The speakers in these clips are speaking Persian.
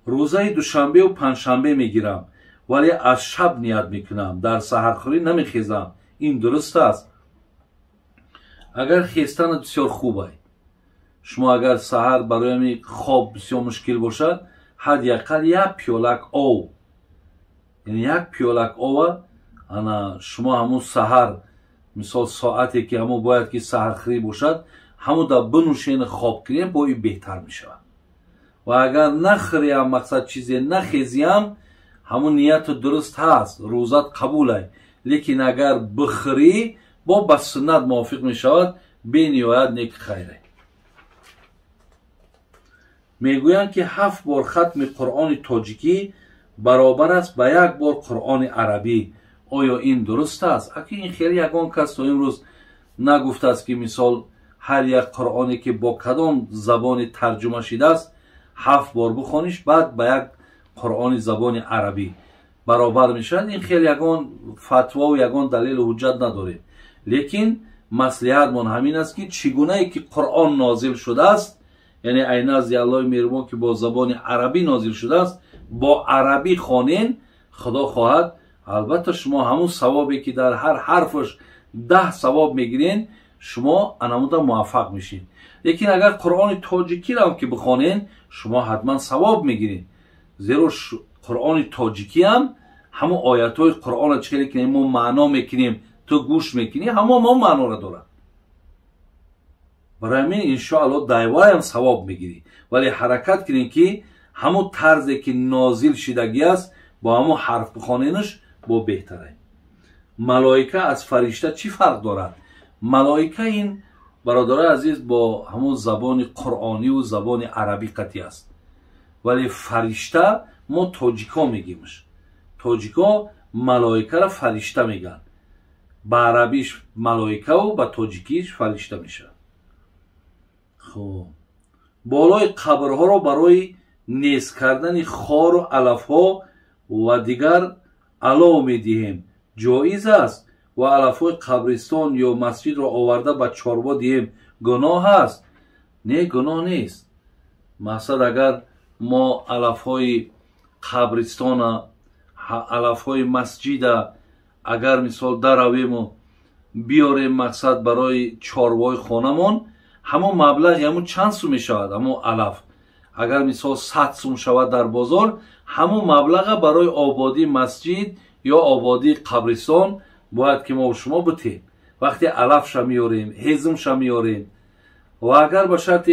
روزای دوشنبه و پنجشنبه میگیرم ولی از شب نیت میکنم، در سحرخوری نمیخیزم. این درست است؟ اگر خیستن بسیار خوبه، شما اگر سحر برای خواب بسیار مشکل باشد، حداقل یک پیالک آب، یعنی یک پیالک آب انا شما همون سحر مثال ساعتی که همون باید که سحرخوری باشد همون در بنوشین خواب کنیم با این بهتر می شود. و اگر نخوریم مقصد چیزی نخیزیم همون نیت درست هست، روزت قبوله، لیکن اگر بخوری با به سنت موافق می شود، به نهایت نیک خیره. میگویند که 7 بار ختم قرآن تاجیکی برابر است به 1 بار قرآن عربی. آیا این درست است؟ اگه این خیلی یگان کس تا امروز نگفته است که مثال هر یک قرآنی که با کدام زبان ترجمه شده است 7 بار بخوانیش بعد به 1 قرآن زبان عربی برابر میشد. این خیلی یگان فتوا و یگان دلیل و حجت نداره، لیکن مصلحت من همین است که چگونه ای که قرآن نازل شده است، یعنی عین از الله مهربان که با زبان عربی نازل شده است، با عربی خوانین، خدا خواهد البته شما همون ثوابی که در هر حرفش 10 ثواب میگیرین شما انموده موفق میشین. لیکن اگر قرآن تاجیکی را هم که بخوانین شما حتما ثواب میگیرین، زیرا قرآن تاجیکی هم همون آیت های قرآن را چه کنیم ما معنا میکنیم تو گوش میکنی همون ما معنا را داره. برای همین انشاءالله دایوای هم ثواب میگیری، ولی حرکت کنین که همون طرزی که نازل شدگی است با همون حرف بخوانینش با بهتره. ملائکه از فرشته چی فرق دارد؟ ملائکه این برادر عزیز با همون زبان قرآنی و زبان عربی قطعی است، ولی فرشته ما تاجیکا میگیمش. تاجیکا ملائکه را فرشته میگن، به عربیش ملائکه و به تاجیکیش فرشته میشه. خب بالای قبرها را برای نیز کردن خار و علف ها و دیگر علاوه میدهیم، جایز است؟ و علف های قبرستان یا مسجد را آورده به چاروا دهیم گناه است؟ نه، گناه نیست. مثلا اگر ما علف های قبرستان، علف های مسجد اگر مثال در رویم و بیاریم مقصد برای چاروای خانمون، همون مبلغ همون چند سو می شود؟ همون علف اگر مثال 100 سوم شود در بازار، همون مبلغ برای آبادی مسجد یا آبادی قبرستان باید که ما و شما بتیم. وقتی علفش میاریم، هیزمش میاریم و اگر به شرط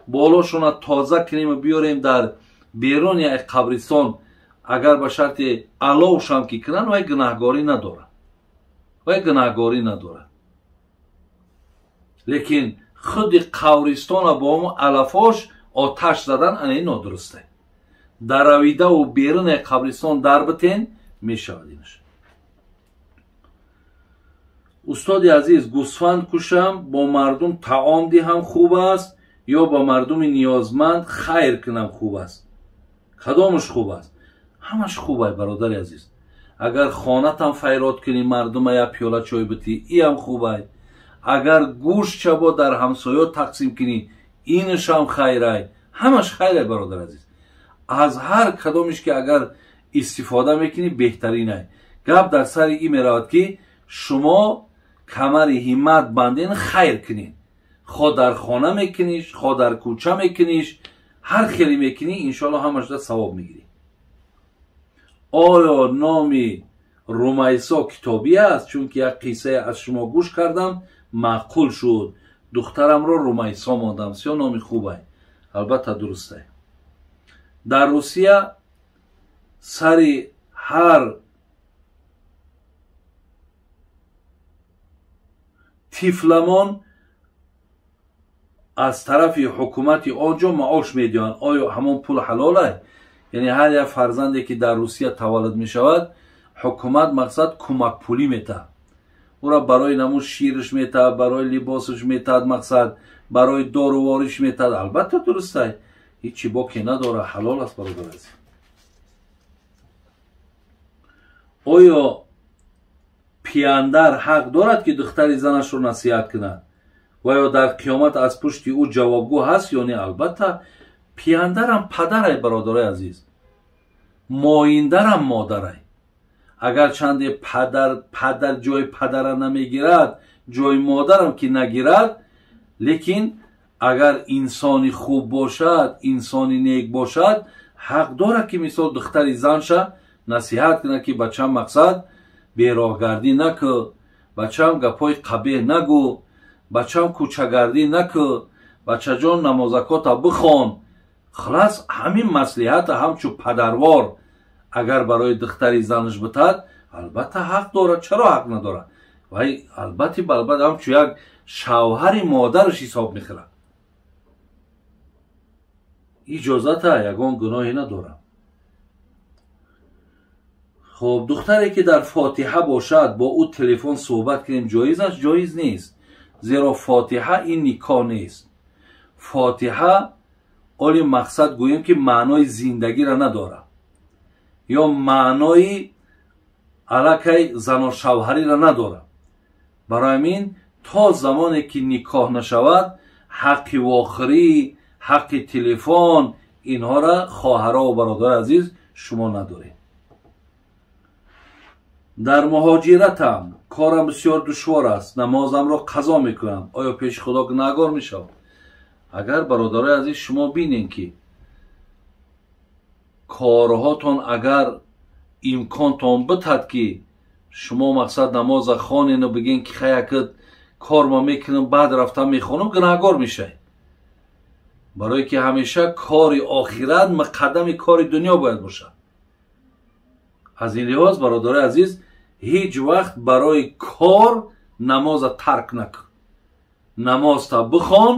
بالاشون تازه کنیم و بیاریم در بیرون یک قبرستان، اگر به شرط علاوش هم که کنن و گناهگاری نداره، و گناهگاری نداره. لیکن خود قبرستان با اون علفاش آتش زدن این نادرسته. در رویده و بیرون قبرستان در بتین میشود اینش. استاد عزیز، گوسفند کشم با مردم طعام دهم خوب است یا با مردم نیازمند خیر کنم خوب است؟ کدامش خوب است؟ همش خوبه برادر عزیز. اگر خانت هم فیرات کنی مردم یک پیاله چای بتی ای هم خوبه. اگر گوشت چبا در همسایه تقسیم کنی اینش هم خیره. همش خیره برادر عزیز. از هر کدامش که اگر استفاده میکنی بهترینه. گپ در سر این میرود که شما کمر همت بندین خیر کنین، خواه در خانه میکنیش، خواه در کوچه میکنیش، هر خیلی میکنی انشاءالله همش در ثواب میگیری. آیا نامی رومیسا کتابی است؟ چون که یک قصه از شما گوش کردم معقول شد، دخترم را رومیسا ماندم. سیا نامی خوبه، البته درسته. در روسیه سر هر تیفلمان از طرف حکومت آنجا معاش میدهند. آیا همون پول حلاله؟ یعنی هر یک فرزندی که در روسیه تولد می شود حکومت مقصد کمک پولی میده، او را برای نمون شیرش میده، برای لباسش میده، مقصد برای داروواریش میده. البته درسته، هیچی باکی نداره، حلال است برادر عزیز. آیا پیاندر حق دارد که دختر زنش رو نصیحت کند و یا در قیامت از پشت او جوابگو هست یا نه؟ البته پیاندر هم پدره برادر عزیز. моиндарам модарай. агар чанде падар ҷои падара намегирад, ҷои модарам ки нагирад, лекин агар инсони хуб бошад, инсони нек бошад, ҳақ дорад ки мисол духтари занша насиҳат кунад ки бачам мақсад бероҳгардӣ накӯ, бачам гапҳои қабеҳ нагӯ, бачам кӯчагардӣ накӯ, бачаҷон намозакота бихон. халас ҳамин маслиҳата ҳамчун падарвор агар барои духтари занаш битад, албатта ҳақ дорад. чаро ҳақ надорад? вай албатта ҳамчун як шавҳари модараш ҳисоб мехӯрад. иҷозата ягон гуноҳе надорад. хоб духтаре ки дар фотиҳа бошад, бо ӯ телефон суҳбат кунем ҷоиз аст? ҷоиз нест. зеро фотиҳа ин никоҳ нест. фотиҳа оли мақсад гӯем ки маънои зиндагиро надорад, ё маънои аллакай заношавҳариро надорад. барои ҳамин то замоне ки никоҳ нашавад, ҳаққи вохӯрӣ, ҳаққи телефон, инҳоро хоҳарову бародари азиз шумо надоред. дар муҳоҷиратам корам бисёр душвор аст. намозамро қазо мекунам. оё пеши худо гунаҳгор мешавам? агар бародарои азиз шумо бинед ки корҳотон агар имконтон битад ки шумо мақсад намоза хонену бигем ки хаякат корма мекунам, баъд рафта мехонам, гунаҳгор мешавед. барое ки ҳамеша кори охират муқаддами кори дунё бояд бошад. аз ин лиҳоз бародарои азиз, ҳеҷ вақт барои кор намоза тарк накун. намозта бихон,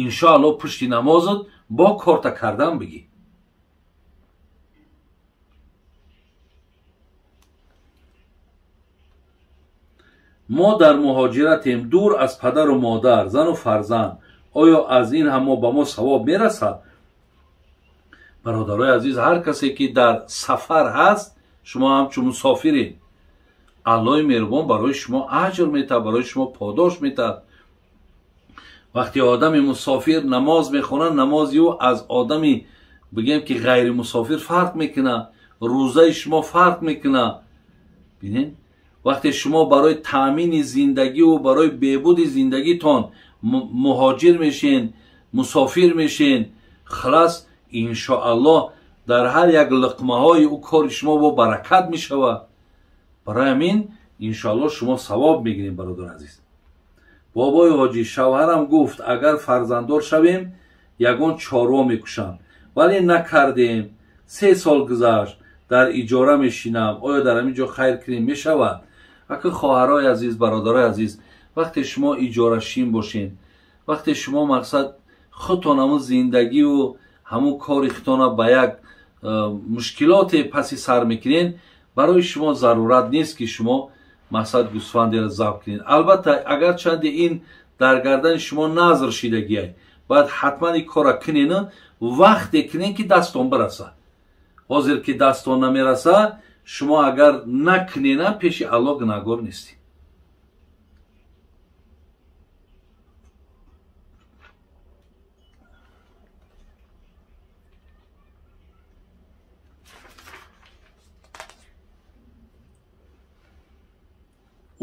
иншоалло пушти намозат бо корта кардан бигӣ. мо дар муҳоҷиратем дур аз падару модар, зану фарзанд. оё аз ин ҳам ба мо савоб мерасад? бародарои азиз, ҳар касе ки дар сафар ҳаст, шумо ҳамчун мусофиред. аллоҳи меҳрубон барои шумо аҷр метавад, барои шумо подош метавад. вақте одами мусофир намоз мехонад, намози ӯ аз одами бигем ки ғайри мусофир фарқ мекунад. рӯзаи шумо фарқ мекунад. бинед, вақте шумо барои таъмини зиндагиву барои беҳбуди зиндагитон муҳоҷир мешен, мусофир мешен, халас иншоаллоҳ дар ҳар як луқмаҳои ӯ кори шумо бо баракат мешавад. барои ҳамин иншоаллоҳ шумо савоб мегиред. бародари азиз, бобои ҳоҷӣ, шавҳарам гуфт агар фарзанддор шавем ягон чорво мекушам, вале накардем. 3 сол гузашт, дар иҷора мешинам. оё дар ҳамин ҷо хайр кунем мешавад? акӯ хоҳарои азиз, бародарои азиз, вақте шумо иҷорашин бошед, вақте шумо мақсад худтон ҳамун зиндагиву ҳамун кори худтона ба як мушкилоте паси сар мекунед, барои шумо зарурат нест ки шумо мақсад гӯсфандеро забт кунед. албатта агарчанде ин дар гардани шумо назр шидагиай, бояд ҳатман ин кора кунед, вақте кунед ки дастон бирасад. ҳозир ки дастон намерасад, шумо агар накунед, пеши аллоҳ гунаҳгор нестед.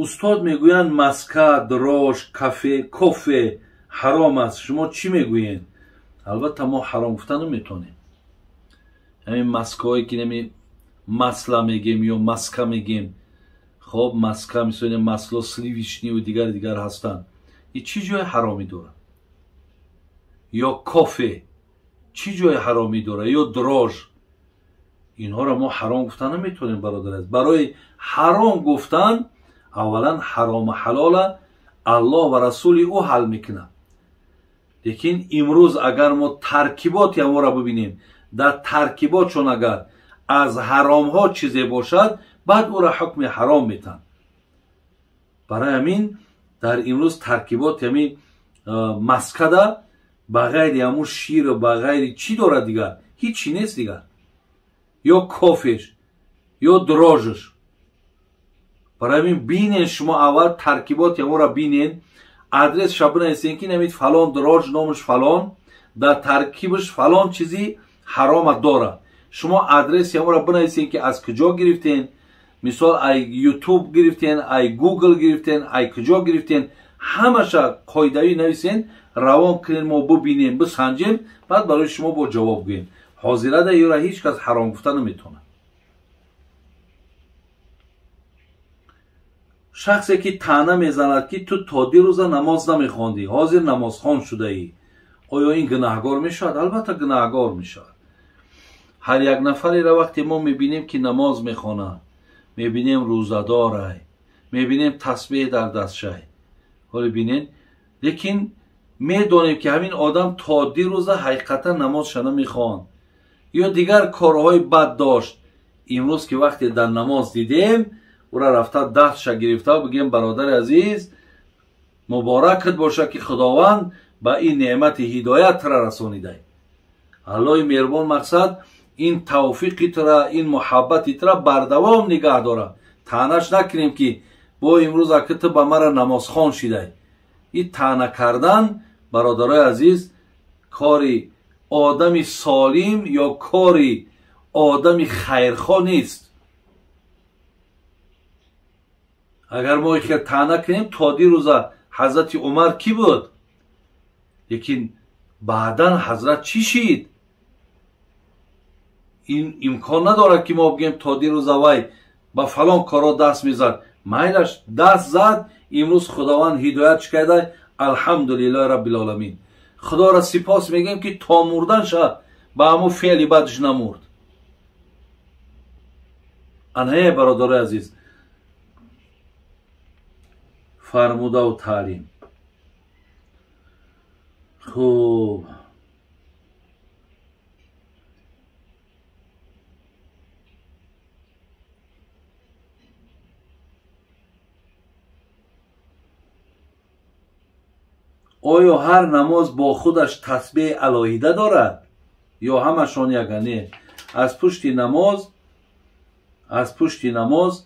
устод мегӯянд маска, дрож, кафе, кофе ҳаром аст. шумо чӣ мегӯед? албатта мо ҳаром гуфта наметонем. ҳамин маскаҳое ки нами масла мегем ё маска мегем, хоб маска мисоли масло сливичниву дигар ҳастанд. ин чӣ ҷои ҳаромӣ дорад? ё кофе чӣ ҷои ҳаромӣ дорад? ё дрож? инҳоро мо ҳаром гуфта наметонем. бародари, барои ҳаром гуфтан аввалан ҳарома ҳалола аллоҳ ва расули ӯ ҳал мекунад. лекин имрӯз агар мо таркиботи аморо бибинем, дар таркибот чун агар аз ҳаромҳо чизе бошад, баъд ӯро ҳукми ҳаром метан. барои ҳамин дар имрӯз таркибот яъни маскада ба ғайри ҳамун ширу ба ғайри чӣ дорад дигар? ҳичи нест дигар. ё кофеш ё дрожш. барои ҳамин бинен шумо аввал таркиботи ҳамонро бинен, адресша бинависен ки намид фалон дрож номаш фалон, дар таркибаш фалон чизи ҳарома дорад. شما آدرس همون را بنویسین که از کجا گرفتین، مثال ای یوتیوب گرفتین، ای گوگل گرفتین، ای کجا گرفتین، همش قاعده‌ای نویسین، روان کنین، ما ببینیم، بسنجیم، بعد برای شما با جواب گوییم. حاضره ده یورا هیچ کس حرام گفته نمیتونه. شخصی که طعنه میزند که تو تا دیروزه نماز نمیخواندی، حاضر نماز خوان شده ای، آیا این گناهگار میشود؟ البته گناهگار میشود. هر یک نفری را وقتی ما میبینیم که نماز میخوانه، میبینیم روزداره، میبینیم تسبیح در دستشه، حالا بینین، لیکن میدونیم که همین آدم تا دیروزه حقیقتا نمازش نمیخواند یا دیگر کارهای بد داشت. امروز که وقتی در نماز دیدیم او را رفته دستش گرفته و بگیم برادر عزیز مبارکت باشه که خداوند به این نعمت هدایت را رسانیده. الله مهربان مقصد این توفیقی را، این محبتی را بردوام نگه داره. طعنه‌اش نکنیم که با امروز اکت به مرا نماز خوان شده. این طعنه کردن برادرای عزیز کاری آدم سالم یا کاری آدم خیرخواه نیست. اگر ما که طعنه کنیم تا دیروزه حضرت عمر کی بود؟ لیکن بعدا حضرت چی شید؟ این امکان نداره که ما بگیم تا دیروزه وای با فلان کارا دست میزد، میلش دست زد، امروز خداوند هدایت کرده، الحمدلله رب العالمین. خدا را سپاس میگیم که تا مردن شد با همون فعل بدش نمرد. انهی برادر عزیز فرموده و تعلیم. خوب آیا هر نماز با خودش تسبیح علاهیده دارد یا همشان یگانه؟ از پشت نماز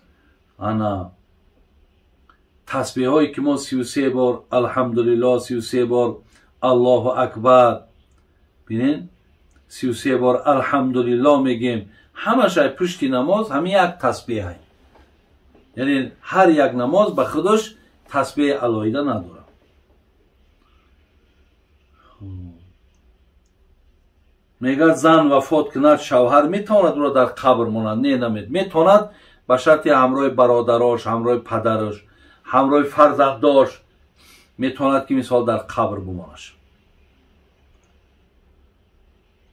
انا تسبیح هایی که ما 33 بار الحمدلله، 33 بار الله اکبر، بینین 33 بار الحمدلله میگیم، همش پشت نماز همین یک تسبیح هست. یعنی هر یک نماز به خودش تسبیح علاهیده نداره. میگه زن وفات کند شوهر میتواند او را در قبر ماند؟ نه نمید. میتواند به شرط همراه برادراش، همراه پدرش، همراه فرزنداش میتواند که مثال در قبر بمانش.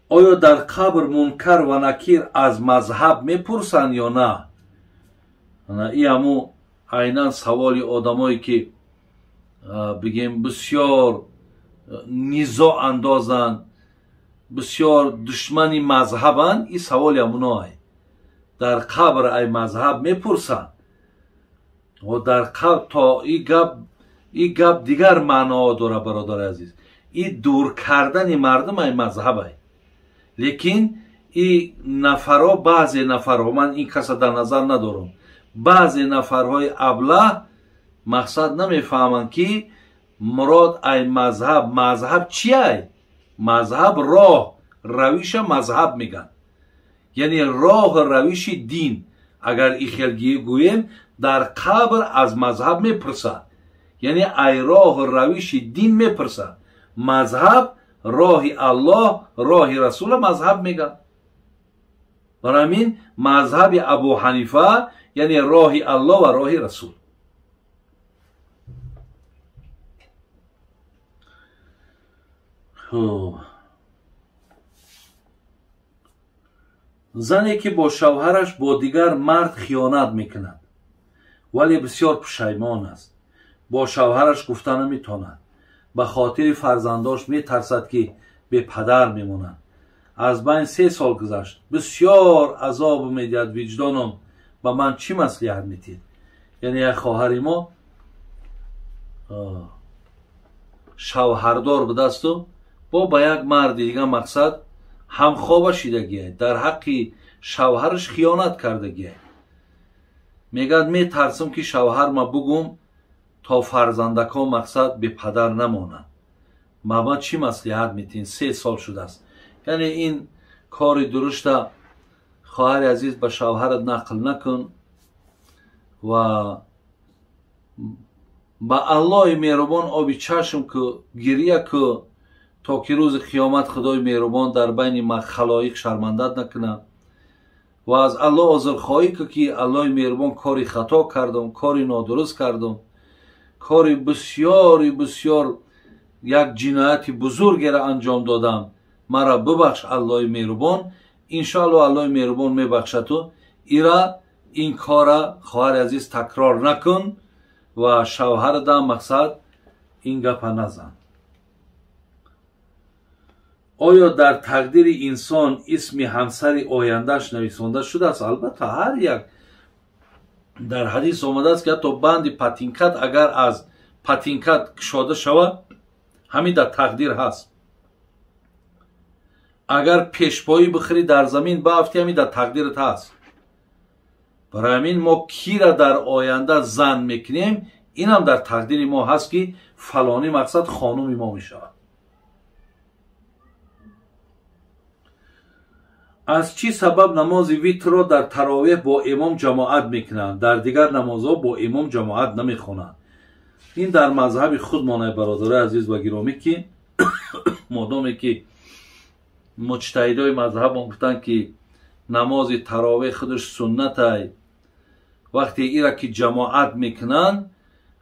آیا در قبر منکر و نکیر از مذهب میپرسند یا نه؟ این همو عیناً سوالی آدمایی که بگیم بسیار نزاع اندازن، بسیار دشمنی مذهبن، این سوالی همونای در قبر ای مذهب میپرسن و در قبر تا این گپ دیگر معنا داره برادر عزیز. این دور کردن مردم ای مذهب ای. لیکن این نفرها، بعضی نفرها، من این کس در نظر ندارم، بعضی نفرهای ابله مقصد نمیفهمند که مراد ای مذهب چیه؟ مذهب راه رویش مذهب میگن، یعنی راه رویش دین. اگر این خیلگی گوییم در قبر از مذهب میپرسد، یعنی ای راه رویش دین میپرسد. مذهب راه الله، راه رسول مذهب میگن. برای همین مذهب ابو حنیفه یعنی راه الله و راه رسول. زنی که با شوهرش با دیگر مرد خیانت میکند ولی بسیار پشیمان است، با شوهرش گفتن نمیتواند، به خاطر فرزنداش میترسد که به پدر میمونند. از بین 3 سال گذشت، بسیار عذاب میدهد وجدانم، به من چی مصلحت میتید؟ یعنی یک خواهر ما شوهردار به دستو با یک مرد دیگه مقصد هم خوابه شدگیه، در حقی شوهرش خیانت کردگیه. میگد میترسم که شوهر ما بگم تا فرزندکا مقصد به پدر نمانند. ما چی مصلحت میتین؟ 3 سال شده است. یعنی این کار درشته خواهر عزیز به شوهرت نقل نکن و با الله مهربان آبی چشم که گریه که تا که روز قیامت خدای مهربان در بین خلایق شرمندت نکنه و از الله عذرخواهی که الله مهربان کاری خطا کردم، کاری نادرست کردم، کاری بسیار بسیار یک جنایت بزرگی را انجام دادم، مرا ببخش الله مهربان. انشاءالله الله مهربان میبخشد تو. این کار خواهر عزیز تکرار نکن و شوهر دا مقصد این گپ نزن. آیا در تقدیر انسان اسم همسر آیندهش نویسنده شده است؟ البته هر یک در حدیث آمده است که حتی بند پتینکت اگر از پتینکت کشاده شود همین در تقدیر هست. اگر پیشپایی بخری در زمین بافتی همین در تقدیرت هست. برای همین ما کی را در آینده زن میکنیم این هم در تقدیر ما هست که فلانی مقصد خانوم ما میشود. از چی سبب نماز ویتر را در تراویح با امام جماعت میکنند، در دیگر نمازها با امام جماعت نمیخوانند؟ این در مذهب خود مانای برادر عزیز و گرامی که مادامی که مجتهدای مذهب گفتن که نماز تراویح خودش سنت ای، وقتی ایرا که جماعت میکنن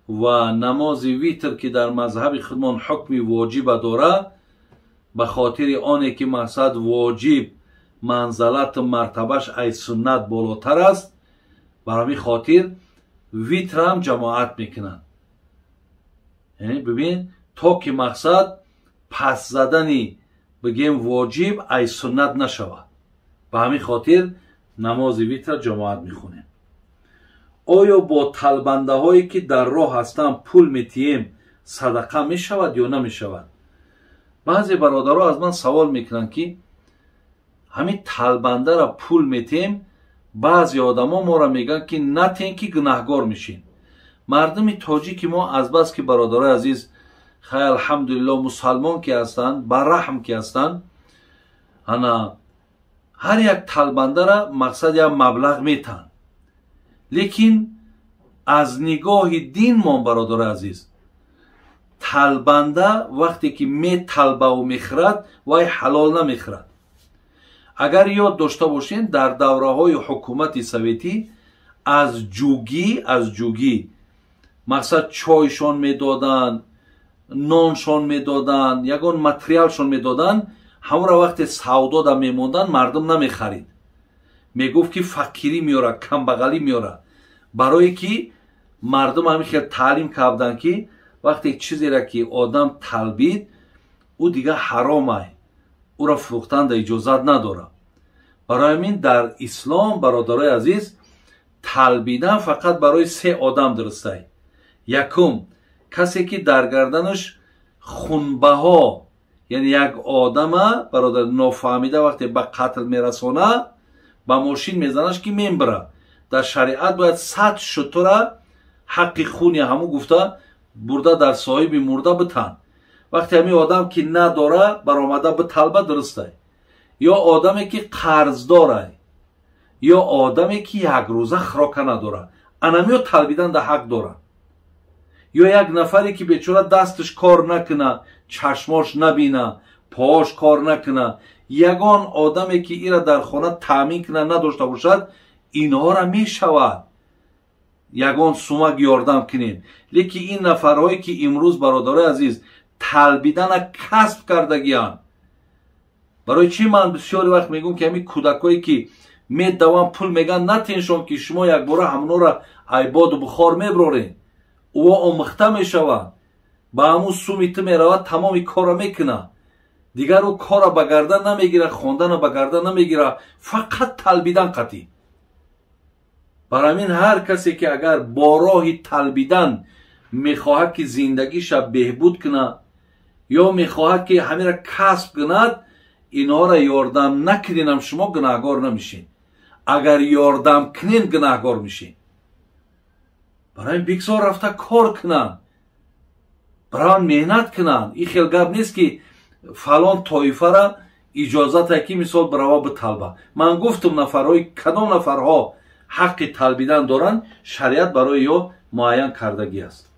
و نماز ویتر که در مذهب خودمان حکم واجب داره به خاطر آنه که مقصد واجب منزلت مرتبهش ای سنت بالاتر است، برای خاطر ویتر هم جماعت میکنن. یعنی ببین تا که مقصد پس زدنی بگیم واجب ای سنت نشود، به همین خاطر نماز ویتر جماعت میخونیم. آیا با تلبنده هایی که در راه هستن پول میتیم صدقه میشود یا نمیشود؟ بعضی برادرها از من سوال میکنن که همین تلبنده را پول میتیم، بعضی آدما ما را میگن که نتین که گناهگار میشین. مردم تاجیک ما از بس که برادرای عزیز خیر الحمدلله مسلمان که هستند، برحم که هستند، انا هر یک تلبنده را مقصد یک مبلغ میتن، لیکن از نگاه دین ما برادر عزیز تلبنده وقتی که می طلبه و میخرد وای حلال نمیخرد. اگر یاد داشته باشین در دوره های حکومت سویتی از جوگی مقصد چایشان میدادن، نانشان میدادن، یگان متریالشان میدادن، همون را وقت سودا دا میموندن مردم نمیخرید، میگفت که فقیری میاره، کمبغلی میاره، برای که مردم همین خیلی تعلیم کردن که وقتی چیزی را که آدم طلبید او دیگه حرامه، او را فروختن در اجازت نداره. برای همین در اسلام برادرای عزیز طلبیدن فقط برای 3 آدم درسته. یکم کسی که در گردنش خونبها، یعنی یک آدم برادر نافهمیده وقتی به قتل میرسونه با ماشین میزنش که میبره، در شریعت باید 100 شتر حق خونی همو گفته برده در صاحب مرده بتن. وقتی همین آدم که نداره برآمده به طلبه درسته، یا آدمی که قرض داره، یا آدمی که یک روزه خوراک نداره، انمیو طلبیدن در حق داره. یا یک نفری که بیچاره دستش کار نکنه، چشماش نبینه، پاش کار نکنه، یگان آدمی که ایرا در خانه تامین کنه نداشته باشد، اینها را میشود یگان سومک یاردم کنین. لیکن این نفرهایی که امروز برادرای عزیز طلبیدن کسب کردگیان، برای چی من بسیاری وقت میگم که همین کودکایی که میدوام پول میگن نتینشون که شما یک باره همونو را عیباد و بخار میبرارین، او آمخته میشود، با همون سومیت میرود، تمامی کار میکنه، دیگر او کار به گردن نمیگیره، خواندن به گردن نمیگیره، فقط طلبیدن قطعی. برای همین هر کسی که اگر با راه طلبیدن میخواهد که زندگیش بهبود کنه یا میخواهد که همین را کسب کند، اینها را یاردم نکنین شما گناهگار نمیشین. اگر یاردم کنین گناهگار میشین. برای بگذار رفته کار کنن، برای مهنت کنن. این خیلی گپ نیست که فلان طایفه را اجازت کی مثال برای به طلبه. من گفتم نفرهای کدام نفرها حق طلبیدن دارن، شریعت برای یا معین کردگی است.